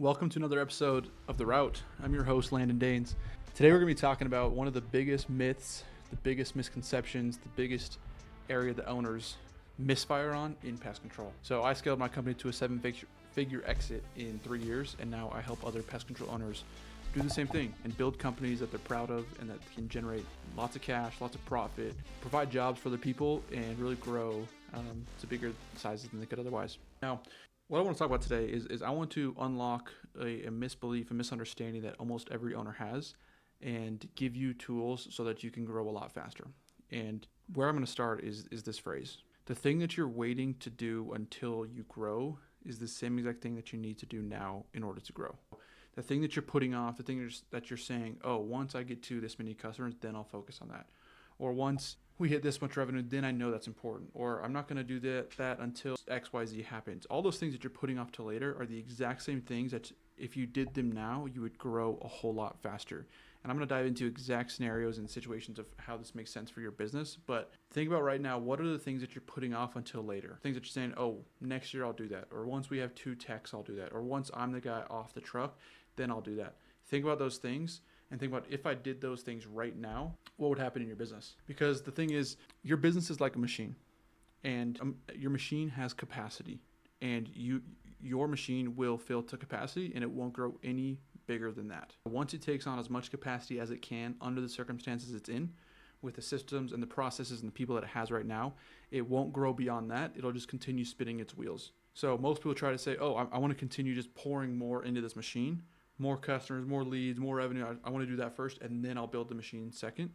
Welcome to another episode of The Route. I'm your host, Landon Danes. Today we're going to be talking about one of the biggest myths, the biggest misconceptions, the biggest area that owners misfire on in pest control. So I scaled my company to a seven-figure exit in 3 years, and now I help other pest control owners do the same thing and build companies that they're proud of and that can generate lots of cash, lots of profit, provide jobs for the people, and really grow to bigger sizes than they could otherwise. Now, what I want to talk about today is I want to unlock a misbelief, a misunderstanding that almost every owner has, and give you tools so that you can grow a lot faster. And where I'm going to start is this phrase. The thing that you're waiting to do until you grow is the same exact thing that you need to do now in order to grow. The thing that you're putting off, the thing that you're saying, oh, once I get to this many customers, then I'll focus on that. Or once we hit this much revenue, then I know that's important. Or I'm not going to do that until XYZ happens. All those things that you're putting off to later are the exact same things that if you did them now, you would grow a whole lot faster. And I'm going to dive into exact scenarios and situations of how this makes sense for your business. But think about right now, what are the things that you're putting off until later? Things that you're saying, oh, next year I'll do that. Or once we have 2 techs, I'll do that. Or once I'm the guy off the truck, then I'll do that. Think about those things and think about if I did those things right now, what would happen in your business? Because the thing is, your business is like a machine, and your machine has capacity, and your machine will fill to capacity, and it won't grow any bigger than that. Once it takes on as much capacity as it can under the circumstances it's in, with the systems and the processes and the people that it has right now, it won't grow beyond that. It'll just continue spinning its wheels. So most people try to say, oh, I want to continue just pouring more into this machine, more customers, more leads, more revenue. I want to do that first, and then I'll build the machine second.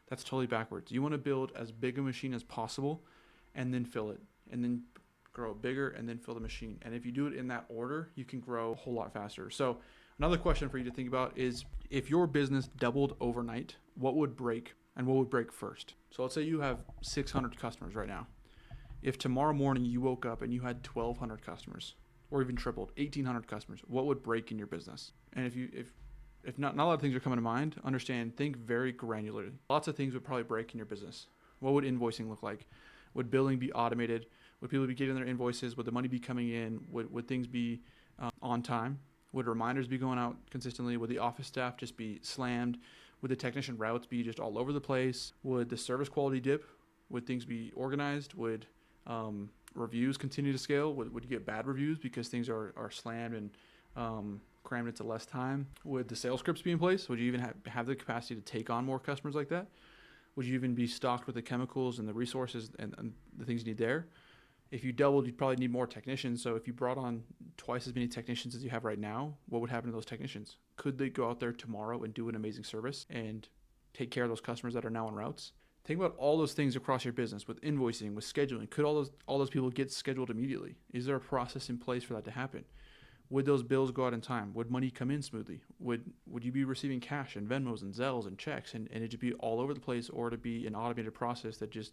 That's totally backwards. You want to build as big a machine as possible and then fill it, and then grow it bigger and then fill the machine. And if you do it in that order, you can grow a whole lot faster. So another question for you to think about is, if your business doubled overnight, what would break and what would break first? So let's say you have 600 customers right now. If tomorrow morning you woke up and you had 1,200 customers, or even tripled, 1,800 customers, what would break in your business? And if not a lot of things are coming to mind, think very granularly. Lots of things would probably break in your business. What would invoicing look like? Would billing be automated? Would people be getting their invoices? Would the money be coming in? Would things be on time? Would reminders be going out consistently? Would the office staff just be slammed? Would the technician routes be just all over the place? Would the service quality dip? Would things be organized? Would reviews continue to scale? Would you get bad reviews because things are slammed and crammed into less time? Would the sales scripts be in place? Would you even have the capacity to take on more customers like that? Would you even be stocked with the chemicals and the resources and the things you need there? If you doubled, you'd probably need more technicians. So if you brought on twice as many technicians as you have right now, what would happen to those technicians? Could they go out there tomorrow and do an amazing service and take care of those customers that are now on routes? Think about all those things across your business with invoicing, with scheduling. Could all those people get scheduled immediately? Is there a process in place for that to happen? Would those bills go out in time? Would money come in smoothly? Would you be receiving cash and Venmos and Zells and checks and it to be all over the place, or to be an automated process that just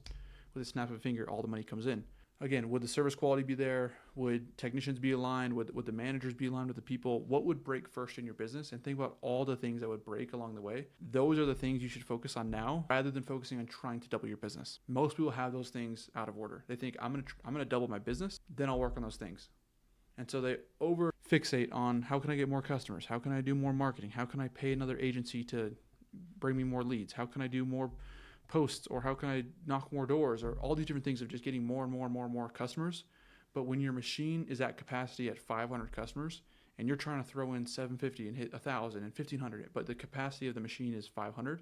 with a snap of a finger all the money comes in? Again, would the service quality be there? Would technicians be aligned? Would the managers be aligned with the people? What would break first in your business? And think about all the things that would break along the way. Those are the things you should focus on now rather than focusing on trying to double your business. Most people have those things out of order. They think, I'm gonna double my business, then I'll work on those things. And so they over fixate on, how can I get more customers? How can I do more marketing? How can I pay another agency to bring me more leads? How can I do more posts, or how can I knock more doors, or all these different things of just getting more and more and more and more customers. But when your machine is at capacity at 500 customers and you're trying to throw in 750 and hit 1,000 and 1,500, but the capacity of the machine is 500,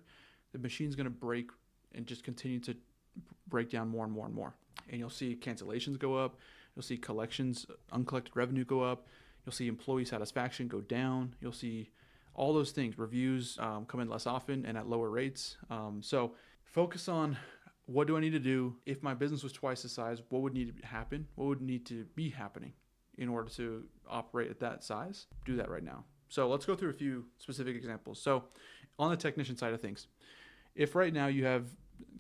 the machine's going to break and just continue to break down more and more and more. And you'll see cancellations go up. You'll see collections, uncollected revenue go up. You'll see employee satisfaction go down. You'll see all those things. Reviews come in less often and at lower rates. So focus on, what do I need to do? If my business was twice the size, what would need to happen? What would need to be happening in order to operate at that size? Do that right now. So let's go through a few specific examples. So on the technician side of things, if right now you have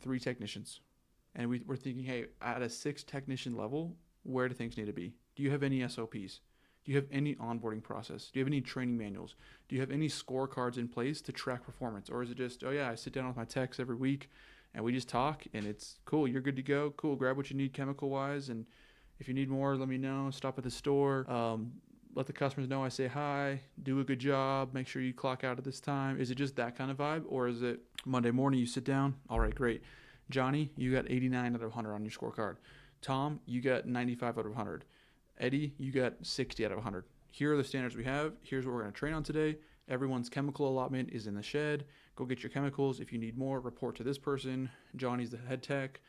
3 technicians and we're thinking, hey, at a 6 technician level, where do things need to be? Do you have any SOPs? Do you have any onboarding process? Do you have any training manuals? Do you have any scorecards in place to track performance? Or is it just, oh yeah, I sit down with my techs every week and we just talk and it's cool, you're good to go. Cool, grab what you need chemical wise. And if you need more, let me know. Stop at the store. let the customers know I say hi, do a good job, make sure you clock out at this time? Is it just that kind of vibe? Or is it Monday morning, you sit down, all right, great. Johnny, you got 89 out of 100 on your scorecard. Tom, you got 95 out of 100. Eddie, you got 60 out of 100. Here are the standards we have. Here's what we're going to train on today. Everyone's chemical allotment is in the shed. Go get your chemicals. If you need more, report to this person. Johnny's the head tech.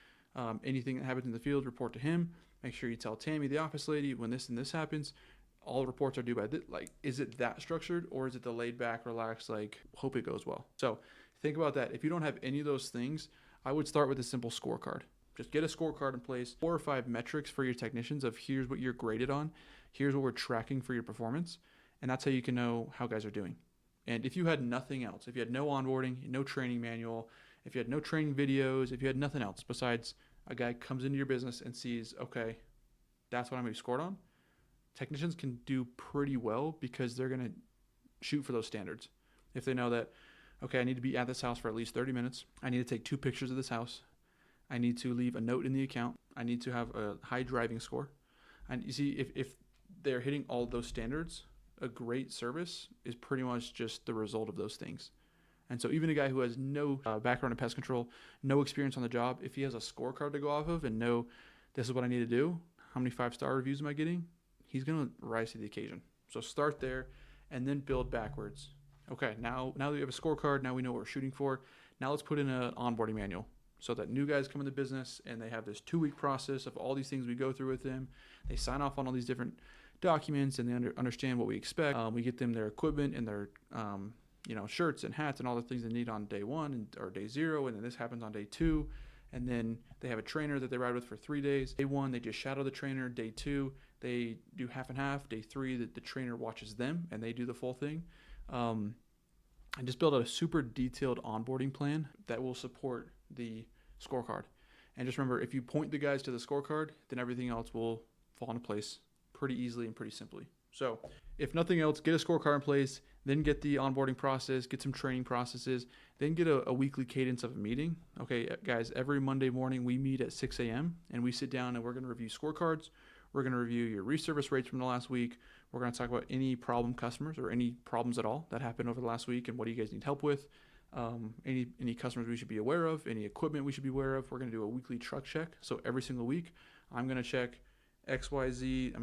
Anything that happens in the field, report to him. Make sure you tell Tammy, the office lady, when this and this happens. All reports are due by this. Like, is it that structured, or is it the laid back, relaxed, like, hope it goes well? So think about that. If you don't have any of those things, I would start with a simple scorecard. Just get a scorecard in place, 4 or 5 metrics for your technicians of here's what you're graded on, here's what we're tracking for your performance, and that's how you can know how guys are doing. And if you had nothing else, if you had no onboarding, no training manual, if you had no training videos, if you had nothing else besides a guy comes into your business and sees, okay, that's what I'm going to be scored on, technicians can do pretty well because they're going to shoot for those standards. If they know that, okay, I need to be at this house for at least 30 minutes. I need to take 2 pictures of this house. I need to leave a note in the account. I need to have a high driving score. And you see, if they're hitting all those standards, a great service is pretty much just the result of those things. And so even a guy who has no background in pest control, no experience on the job, if he has a scorecard to go off of and know this is what I need to do, how many 5-star reviews am I getting, he's going to rise to the occasion. So start there and then build backwards. Okay, now that we have a scorecard, now we know what we're shooting for. Now let's put in an onboarding manual so that new guys come into business and they have this 2-week process of all these things we go through with them. They sign off on all these different documents and they understand what we expect. We get them their equipment and their shirts and hats and all the things they need on day 1 or day 0, and then this happens on day 2. And then they have a trainer that they ride with for 3 days. Day 1, they just shadow the trainer. Day 2, they do half and half. Day 3, the trainer watches them and they do the full thing. And just build a super detailed onboarding plan that will support the scorecard. And just remember, if you point the guys to the scorecard, then everything else will fall into place pretty easily and pretty simply. So if nothing else, get a scorecard in place, then get the onboarding process, get some training processes, then get a weekly cadence of a meeting. Okay, guys, every Monday morning we meet at 6 a.m. and we sit down and we're going to review scorecards. We're going to review your reservice rates from the last week. We're going to talk about any problem customers or any problems at all that happened over the last week and what do you guys need help with. Any customers we should be aware of, any equipment we should be aware of. We're going to do a weekly truck check. So every single week, I'm going to check XYZ,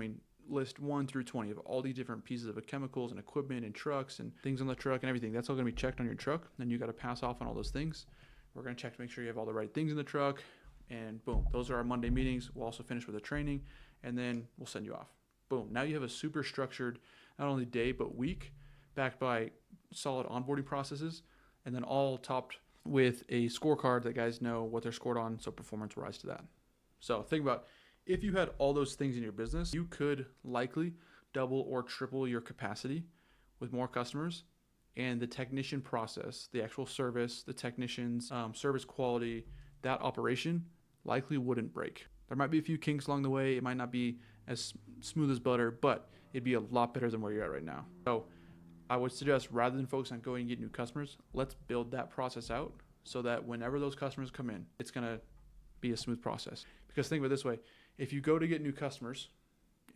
list 1 through 20 of all these different pieces of chemicals and equipment and trucks and things on the truck and everything. That's all going to be checked on your truck. Then you got to pass off on all those things. We're going to check to make sure you have all the right things in the truck. And boom, those are our Monday meetings. We'll also finish with a training and then we'll send you off. Boom. Now you have a super structured, not only day, but week backed by solid onboarding processes and then all topped with a scorecard that guys know what they're scored on. So performance will rise to that. So think about if you had all those things in your business, you could likely double or triple your capacity with more customers, and the technician process, the actual service, the technicians, service quality, that operation likely wouldn't break. There might be a few kinks along the way. It might not be as smooth as butter, but it'd be a lot better than where you're at right now. So I would suggest rather than focus on going and get new customers, let's build that process out so that whenever those customers come in, it's going to be a smooth process. Because think of it this way. If you go to get new customers,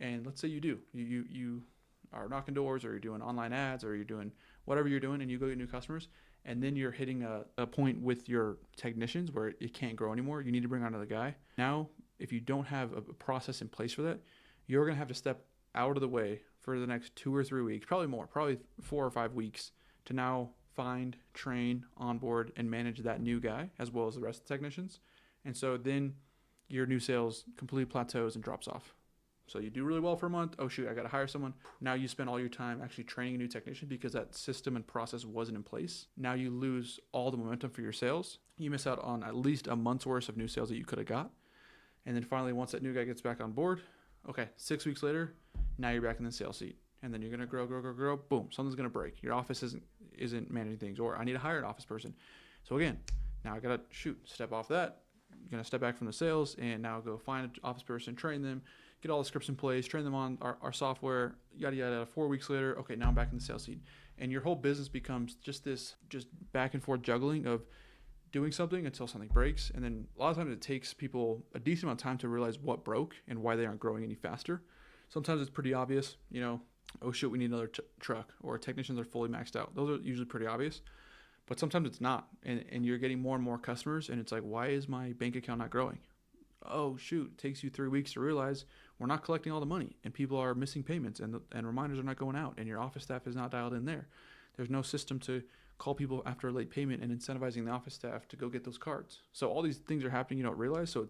and let's say you do, you are knocking doors or you're doing online ads or you're doing whatever you're doing and you go get new customers, and then you're hitting a point with your technicians where it can't grow anymore, you need to bring on another guy. Now, if you don't have a process in place for that, you're going to have to step out of the way for the next 2 or 3 weeks, probably more, probably 4 or 5 weeks to now find, train, onboard, and manage that new guy as well as the rest of the technicians. And so then your new sales completely plateaus and drops off. So you do really well for a month. Oh shoot, I got to hire someone. Now you spend all your time actually training a new technician because that system and process wasn't in place. Now you lose all the momentum for your sales. You miss out on at least a month's worth of new sales that you could have got. And then finally, once that new guy gets back on board, okay, 6 weeks later, now you're back in the sales seat. And then you're going to grow. Boom, something's going to break. Your office isn't managing things, or I need to hire an office person. So again, now I got to step off that. You're going to step back from the sales and now go find an office person, train them, get all the scripts in place, train them on our software, yada, yada. 4 weeks later, okay, now I'm back in the sales seat. And your whole business becomes just back and forth juggling of doing something until something breaks. And then a lot of times it takes people a decent amount of time to realize what broke and why they aren't growing any faster. Sometimes it's pretty obvious, oh shit, we need another truck, or technicians are fully maxed out. Those are usually pretty obvious, but sometimes it's not. And you're getting more and more customers, and it's like, why is my bank account not growing? Oh shoot, it takes you 3 weeks to realize we're not collecting all the money, and people are missing payments, and reminders are not going out, and your office staff is not dialed in there. There's no system to call people after a late payment and incentivizing the office staff to go get those cards. So all these things are happening you don't realize. So it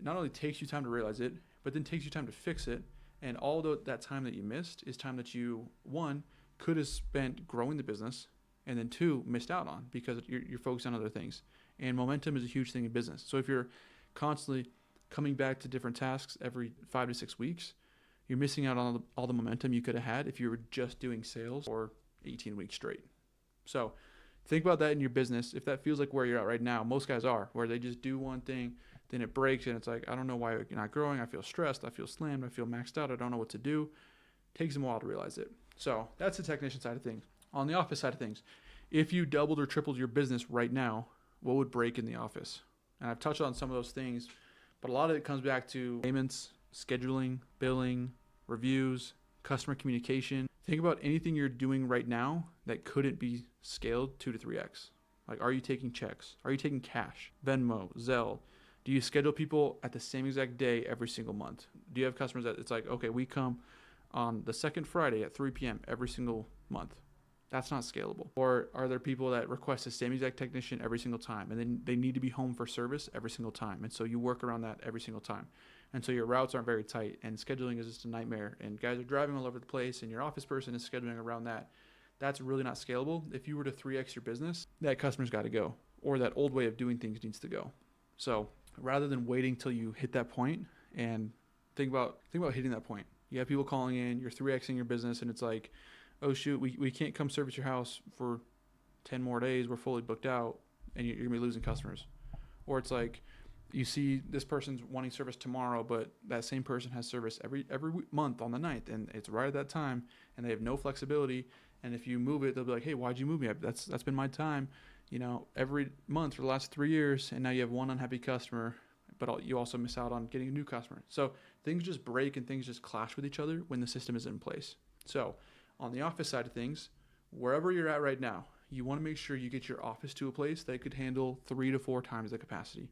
not only takes you time to realize it, but then takes you time to fix it. And all that time that you missed is time that you, one, could have spent growing the business, and then two, missed out on because you're focused on other things. And momentum is a huge thing in business. So if you're constantly coming back to different tasks every 5 to 6 weeks, you're missing out on all the momentum you could have had if you were just doing sales for 18 weeks straight. So think about that in your business. If that feels like where you're at right now, most guys are, where they just do one thing, then it breaks, and it's like, I don't know why you're not growing. I feel stressed. I feel slammed. I feel maxed out. I don't know what to do. It takes them a while to realize it. So that's the technician side of things. On the office side of things, if you doubled or tripled your business right now, what would break in the office? And I've touched on some of those things, but a lot of it comes back to payments, scheduling, billing, reviews, customer communication. Think about anything you're doing right now that couldn't be scaled 2 to 3x. Like, are you taking checks? Are you taking cash? Venmo, Zelle? Do you schedule people at the same exact day every single month? Do you have customers that it's like, okay, we come on the second Friday at 3 p.m. every single month? That's not scalable. Or are there people that request the same exact technician every single time, and then they need to be home for service every single time, and so you work around that every single time? And so your routes aren't very tight, and scheduling is just a nightmare, and guys are driving all over the place, and your office person is scheduling around that. That's really not scalable. If you were to 3x your business, that customer's got to go, or that old way of doing things needs to go. So rather than waiting till you hit that point, and think about hitting that point. You have people calling in, you're 3xing your business, and it's like, oh shoot, we can't come service your house for 10 more days. We're fully booked out, and you're gonna be losing customers. Or it's like, you see this person's wanting service tomorrow, but that same person has service every month on the 9th, and it's right at that time, and they have no flexibility. And if you move it, they'll be like, hey, why'd you move me? That's been my time, every month for the last 3 years, and now you have one unhappy customer, but you also miss out on getting a new customer. So things just break and things just clash with each other when the system is in place. So on the office side of things, wherever you're at right now, you want to make sure you get your office to a place that could handle 3 to 4 times the capacity.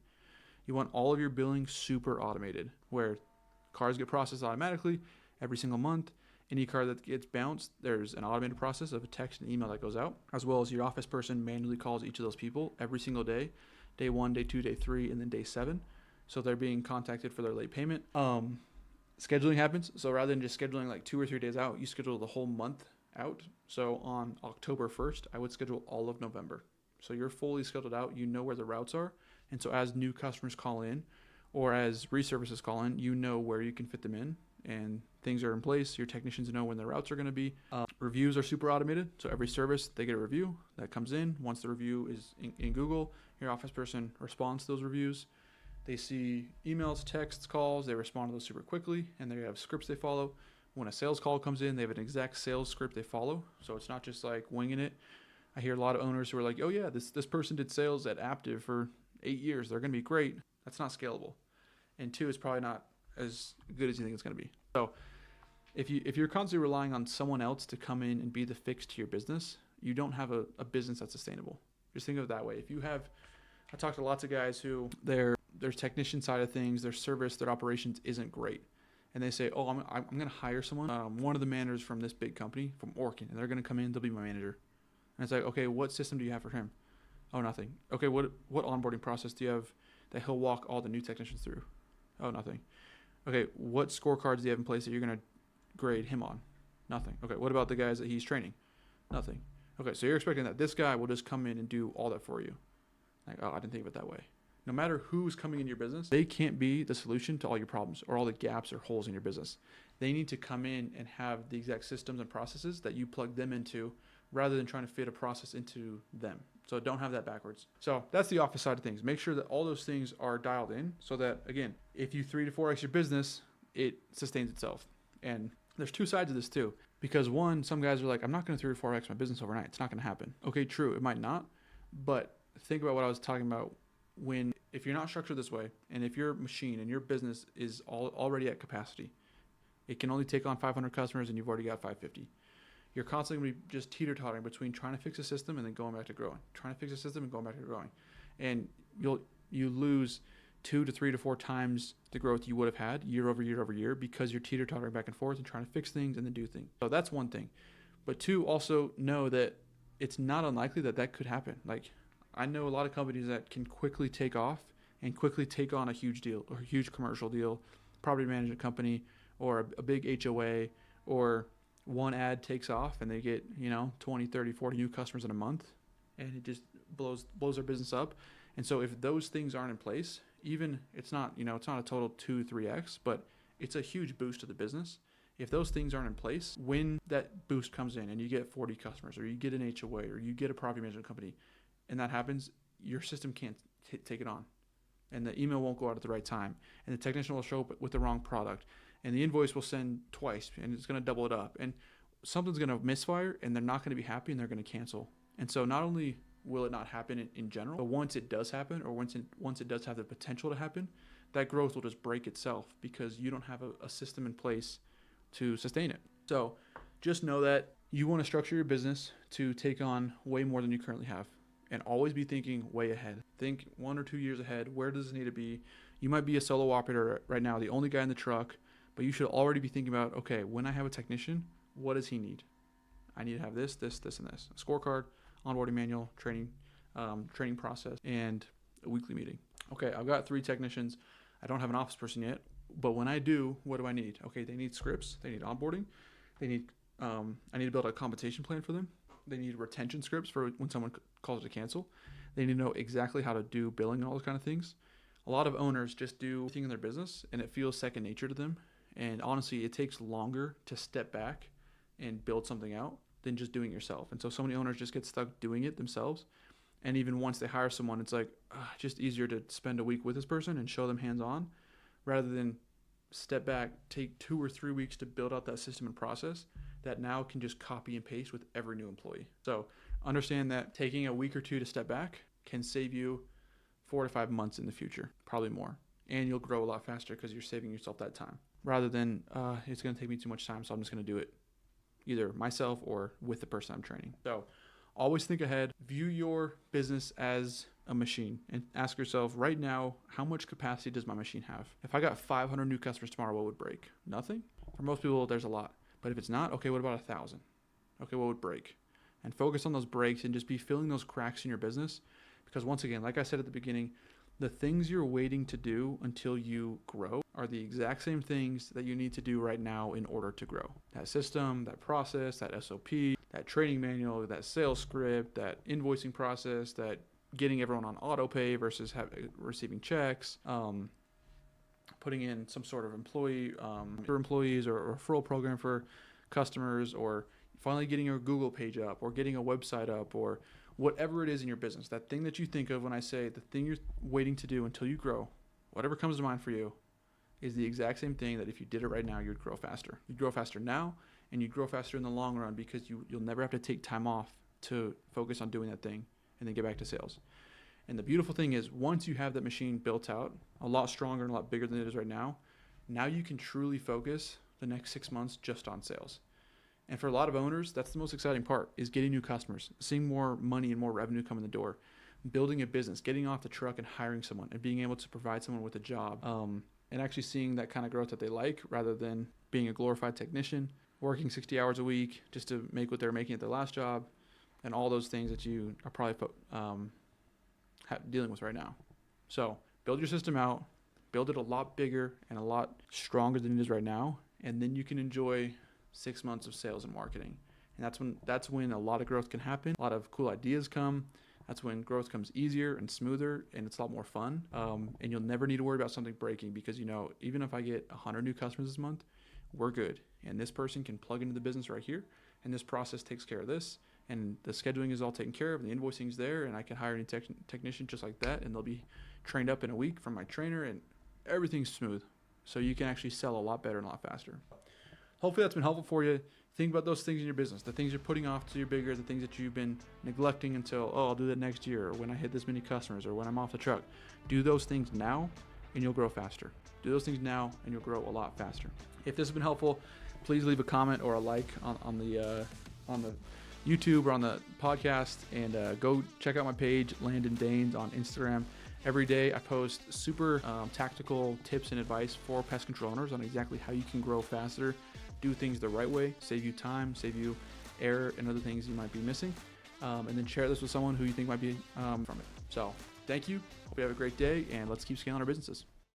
You want all of your billing super automated, where cars get processed automatically every single month. Any car that gets bounced, there's an automated process of a text and email that goes out, as well as your office person manually calls each of those people every single day, day 1, day 2, day 3, and then day 7. So they're being contacted for their late payment. Scheduling happens. So rather than just scheduling like 2 or 3 days out, you schedule the whole month out. So on October 1st, I would schedule all of November. So you're fully scheduled out. You know where the routes are. And so as new customers call in, or as reservices call in, you know where you can fit them in, and things are in place. Your technicians know when the routes are going to be. Reviews are super automated. So every service, they get a review that comes in. Once the review is in Google, your office person responds to those reviews. They see emails, texts, calls. They respond to those super quickly, and they have scripts they follow. When a sales call comes in, they have an exact sales script they follow. So it's not just like winging it. I hear a lot of owners who are like, oh yeah, this person did sales at Aptiv for 8 years. They're going to be great. That's not scalable. And 2, it's probably not as good as you think it's going to be. So if you're constantly relying on someone else to come in and be the fix to your business, you don't have a business that's sustainable. Just think of it that way. I talked to lots of guys who their technician side of things, their service, their operations isn't great. And they say, oh, I'm going to hire someone, one of the managers from this big company from Orkin, and they're going to come in, they'll be my manager. And it's like, okay, what system do you have for him? Oh, nothing. Okay, what onboarding process do you have that he'll walk all the new technicians through? Oh, nothing. Okay, what scorecards do you have in place that you're going to grade him on? Nothing. Okay, what about the guys that he's training? Nothing. Okay, so you're expecting that this guy will just come in and do all that for you. Like, oh, I didn't think of it that way. No matter who's coming in your business, they can't be the solution to all your problems or all the gaps or holes in your business. They need to come in and have the exact systems and processes that you plug them into, rather than trying to fit a process into them. So don't have that backwards. So that's the office side of things. Make sure that all those things are dialed in so that, again, if you 3 to 4x your business, it sustains itself. And there's 2 sides of this too. Because one, some guys are like, I'm not going to 3 to 4x my business overnight. It's not going to happen. Okay, true. It might not. But think about what I was talking about. If you're not structured this way, and if your machine and your business is already at capacity, It can only take on 500 customers and you've already got 550. You're constantly going to be just teeter-tottering between trying to fix a system and then going back to growing, trying to fix a system and going back to growing. And you lose 2 to 3 to 4 times the growth you would have had year over year over year because you're teeter-tottering back and forth and trying to fix things and then do things. So that's one thing. But two, also know that it's not unlikely that that could happen. Like, I know a lot of companies that can quickly take off and quickly take on a huge deal or a huge commercial deal, property management company or a big HOA, or one ad takes off and they get, 20, 30, 40 new customers in a month, and it just blows their business up. And so if those things aren't in place, even it's not a total 2-3x, but it's a huge boost to the business. If those things aren't in place, when that boost comes in and you get 40 customers or you get an HOA or you get a property management company and that happens, your system can't take it on. And the email won't go out at the right time. And the technician will show up with the wrong product. And the invoice will send twice and it's going to double it up. And something's going to misfire and they're not going to be happy and they're going to cancel. And so not only will it not happen in general, but once it does happen, or once it does have the potential to happen, that growth will just break itself because you don't have a system in place to sustain it. So just know that you want to structure your business to take on way more than you currently have, and always be thinking way ahead. Think 1 or 2 years ahead. Where does it need to be? You might be a solo operator right now, the only guy in the truck, but you should already be thinking about, okay, when I have a technician, what does he need? I need to have this, this, this, and this. A scorecard, onboarding manual, training process, and a weekly meeting. Okay, I've got 3 technicians. I don't have an office person yet, but when I do, what do I need? Okay, they need scripts. They need onboarding. They need, I need to build a compensation plan for them. They need retention scripts for when someone calls to cancel. They need to know exactly how to do billing and all those kind of things. A lot of owners just do everything in their business and it feels second nature to them. And honestly, it takes longer to step back and build something out than just doing it yourself. And so many owners just get stuck doing it themselves. And even once they hire someone, it's like just easier to spend a week with this person and show them hands-on rather than step back, take 2 or 3 weeks to build out that system and process that now can just copy and paste with every new employee. So understand that taking a week or 2 to step back can save you 4 to 5 months in the future, probably more. And you'll grow a lot faster because you're saving yourself that time rather than it's going to take me too much time, so I'm just going to do it either myself or with the person I'm training. So always think ahead, view your business as a machine, and ask yourself right now, how much capacity does my machine have? If I got 500 new customers tomorrow, what would break? Nothing. For most people, there's a lot. But if it's not, okay, what about 1,000? Okay, what would break? And focus on those breaks and just be filling those cracks in your business. Because once again, like I said at the beginning, the things you're waiting to do until you grow are the exact same things that you need to do right now in order to grow. That system, that process, that SOP, that training manual, that sales script, that invoicing process, that getting everyone on auto pay versus receiving checks, putting in some sort of employee for employees or referral program for customers, or finally getting your Google page up or getting a website up, or whatever it is in your business. That thing that you think of when I say the thing you're waiting to do until you grow, whatever comes to mind for you, is the exact same thing that if you did it right now, you'd grow faster. You'd grow faster now, and you'd grow faster in the long run because you'll never have to take time off to focus on doing that thing and then get back to sales. And the beautiful thing is, once you have that machine built out, a lot stronger and a lot bigger than it is right now you can truly focus the next 6 months just on sales. And for a lot of owners, that's the most exciting part, is getting new customers, seeing more money and more revenue come in the door, building a business, getting off the truck and hiring someone and being able to provide someone with a job, and actually seeing that kind of growth that they like rather than being a glorified technician, working 60 hours a week just to make what they're making at their last job, and all those things that you are probably dealing with right now. So build your system out, build it a lot bigger and a lot stronger than it is right now, and then you can enjoy 6 months of sales and marketing. And that's when a lot of growth can happen. A lot of cool ideas come. That's when growth comes easier and smoother, and it's a lot more fun. And you'll never need to worry about something breaking because, even if I get 100 new customers this month, we're good. And this person can plug into the business right here, and this process takes care of this, and the scheduling is all taken care of, and the invoicing is there, and I can hire any technician just like that, and they'll be trained up in a week from my trainer, and everything's smooth. So you can actually sell a lot better and a lot faster. Hopefully that's been helpful for you. Think about those things in your business, the things you're putting off till you're bigger, the things that you've been neglecting until, I'll do that next year, or when I hit this many customers, or when I'm off the truck. Do those things now, and you'll grow faster. Do those things now, and you'll grow a lot faster. If this has been helpful, please leave a comment or a like on the YouTube or on the podcast, and go check out my page, Landon Danes, on Instagram. Every day I post super tactical tips and advice for pest control owners on exactly how you can grow faster, do things the right way, save you time, save you error and other things you might be missing, and then share this with someone who you think might be from it. So thank you. Hope you have a great day, and let's keep scaling our businesses.